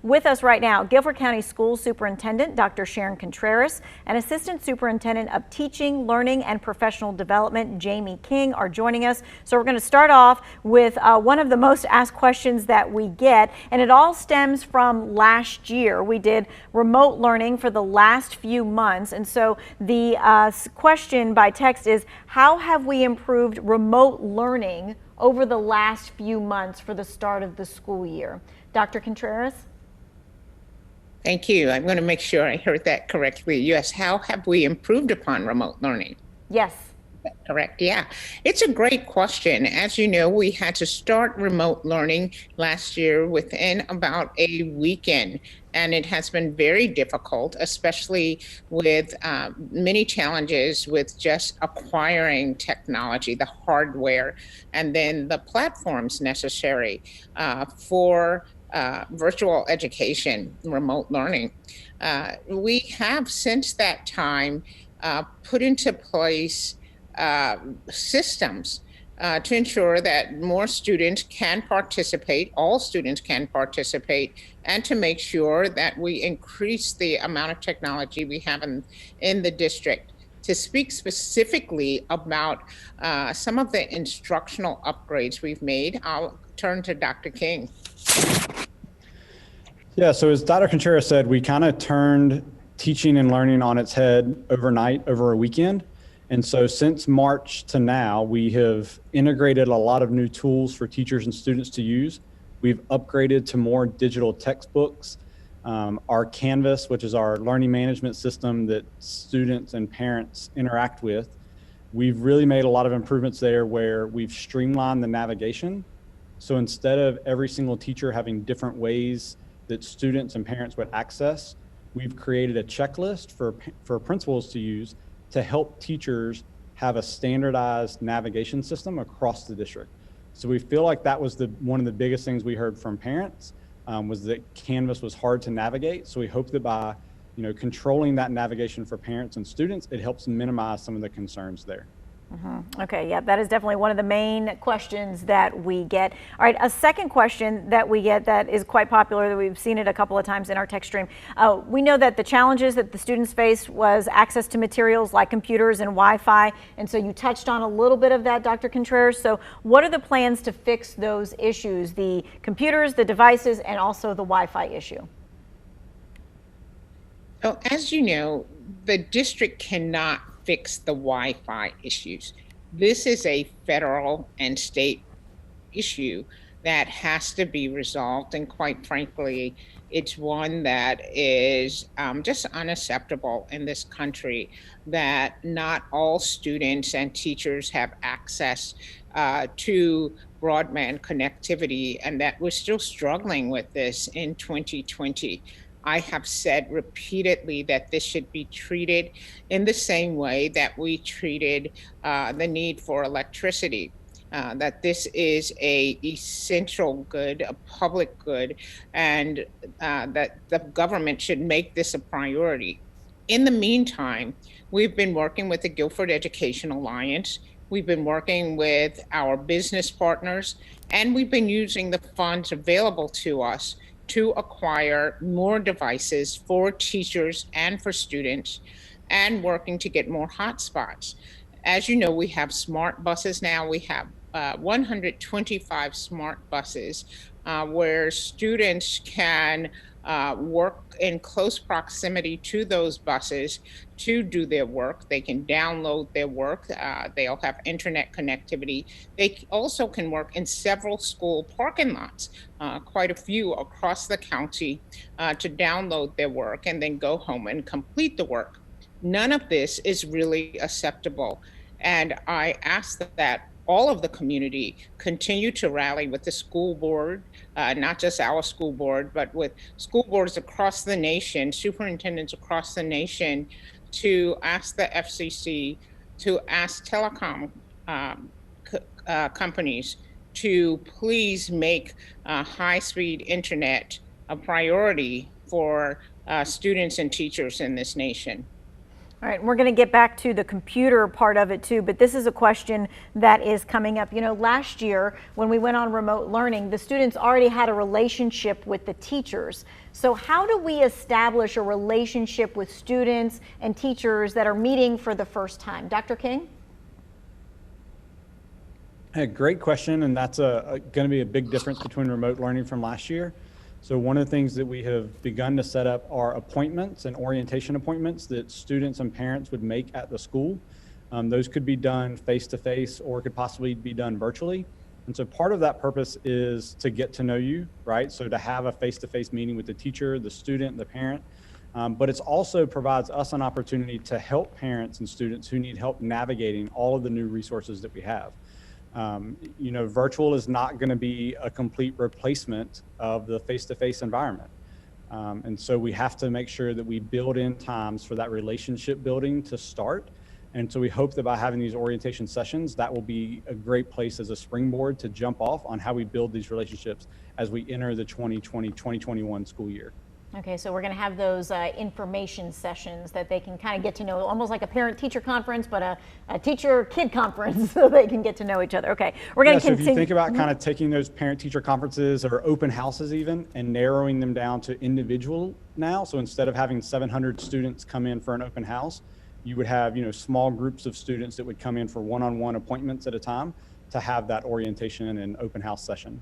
With us right now, Guilford County Schools Superintendent Dr. Sharon Contreras and Assistant Superintendent of Teaching, Learning, and Professional Development, Jamie King, are joining us. So we're going to start off with one of the most asked questions that we get, and it all stems from last year. We did remote learning for the last few months, and so the question by text is, how have we improved remote learning over the last few months for the start of the school year? Dr. Contreras? Thank you. I'm going to make sure I heard that correctly. Yes, how have we improved upon remote learning? Yes. Correct. Yeah, it's a great question. As you know, we had to start remote learning last year within about a weekend, and it has been very difficult, especially with many challenges with just acquiring technology, the hardware, and then the platforms necessary for virtual education, remote learning. We have since that time put into place systems to ensure that more students can participate, all students can participate, and to make sure that we increase the amount of technology we have in the district. To speak specifically about some of the instructional upgrades we've made, I'll turn to Dr. King. Yeah, so as Dr. Contreras said, we kind of turned teaching and learning on its head overnight, over a weekend. And so since March to now, we have integrated a lot of new tools for teachers and students to use. We've upgraded to more digital textbooks. Our Canvas, which is our learning management system that students and parents interact with, we've really made a lot of improvements there where we've streamlined the navigation. So instead of every single teacher having different ways that students and parents would access, we've created a checklist for principals to use to help teachers have a standardized navigation system across the district. So we feel like that was one of the biggest things we heard from parents, was that Canvas was hard to navigate. So we hope that by controlling that navigation for parents and students, it helps minimize some of the concerns there. Okay, yeah, that is definitely one of the main questions that we get. All right, a second question that we get that is quite popular, that we've seen it a couple of times in our text stream. We know that the challenges that the students faced was access to materials like computers and Wi-Fi, and so you touched on a little bit of that, Dr. Contreras. So what are the plans to fix those issues, the computers, the devices, and also the Wi-Fi issue? So as you know, the district cannot fix the Wi-Fi issues. This is a federal and state issue that has to be resolved, and quite frankly, it's one that is just unacceptable in this country, that not all students and teachers have access to broadband connectivity, and that we're still struggling with this in 2020. I have said repeatedly that this should be treated in the same way that we treated the need for electricity, that this is an essential good, a public good, and that the government should make this a priority. In the meantime, we've been working with the Guilford Education Alliance. We've been working with our business partners, and we've been using the funds available to us to acquire more devices for teachers and for students, and working to get more hotspots. As you know, we have smart buses now. We have 125 smart buses where students can work in close proximity to those buses to do their work. They can download their work. They'll have internet connectivity. They also can work in several school parking lots, quite a few across the county, to download their work and then go home and complete the work. None of this is really acceptable. And I ask that all of the community continue to rally with the school board, not just our school board, but with school boards across the nation, superintendents across the nation, to ask the FCC, to ask telecom companies to please make high-speed internet a priority for students and teachers in this nation. All right, we're going to get back to the computer part of it too, but this is a question that is coming up. You know, last year when we went on remote learning, the students already had a relationship with the teachers. So how do we establish a relationship with students and teachers that are meeting for the first time? Dr. King? Great question, and that's going to be a big difference between remote learning from last year. So one of the things that we have begun to set up are appointments and orientation appointments that students and parents would make at the school. Those could be done face-to-face or could possibly be done virtually. And so part of that purpose is to get to know you, right? So to have a face-to-face meeting with the teacher, the student, the parent. But it also provides us an opportunity to help parents and students who need help navigating all of the new resources that we have. You know, virtual is not going to be a complete replacement of the face-to-face environment. And so we have to make sure that we build in times for that relationship building to start. And so we hope that by having these orientation sessions, that will be a great place as a springboard to jump off on how we build these relationships as we enter the 2020-2021 school year. Okay, so we're going to have those information sessions that they can kind of get to know, almost like a parent-teacher conference, but a teacher-kid conference, so they can get to know each other. Okay, we're going to so continue. If you think about kind of taking those parent-teacher conferences or open houses even and narrowing them down to individual now, so instead of having 700 students come in for an open house, you would have, you know, small groups of students that would come in for one-on-one appointments at a time to have that orientation and open house session.